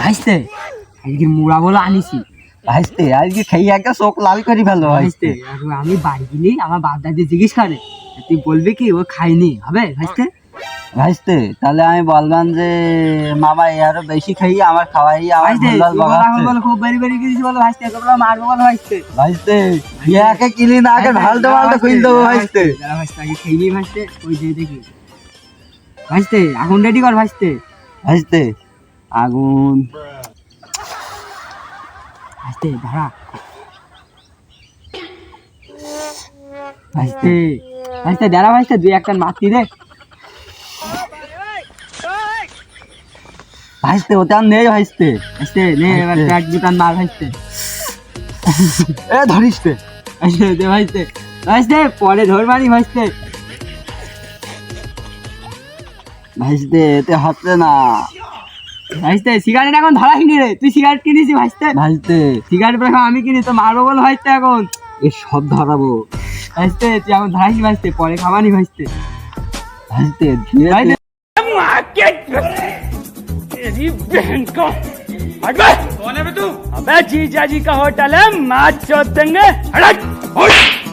ভাইস্তে আজকে মুড়া বলো আনিছি ভাইস্তে আজকে খেয়ে একটা চোখ লাল করি ভালো ভাইস্তে আমি বাড়ি গেলি আমার বাপ দাদি জিজ্ঞেস করে তুই বলবি কি ও খাইনি হবে ভাইস্তে ভাইস্তে তাহলে আমি বললাম যে মামা আরো বেশি খাইয়ে আমার খাওয়াই আমার বলো খুব বেরি বেরি কিছু বলো ভাইস্তে তোমরা মারবো বলো ভাইস্তে ভাইস্তে একে কিলি না আগে ঢালতে মালটা খুঁজে দেবো ভাইস্তে ভাইস্তে আগে খেয়ে নি ভাইস্তে ওই যে দেখি ভাইস্তে আগুন রেডি কর ভাইস্তে ভাইস্তে আগুন ভাইস্তে দাঁড়া ভাইস্তে ভাইস্তে দাঁড়া ভাইস্তে দুই একটা মাতি রে ভাইস্তে ওটা নেই ভাইস্তে ভাইস্তে নে এবার এক দুটান মার ভাইস্তে এ ধরিসতে ভাইস্তে দে ভাইস্তে ভাইস্তে পরে ধর মারি ভাইস্তে ভাইস্তে এতে হচ্ছে না ভাইস্তে সিগারেট এখন ধরা কিনি রে তুই সিগারেট কিনিস ভাইস্তে ভাইস্তে সিগারেট এখন আমি কিনি তো মারবো বল ভাইস্তে এখন এ সব ধরাবো ভাইস্তে তুই এখন ধরাইস ভাইস্তে পরে খাবানি ভাইস্তে ভাইস্তে ধীরে ভাইস্তে तेरी बहन को कौन है बे तू? अबे जीजा जी का होटल है, मैच चोट देंगे। हट!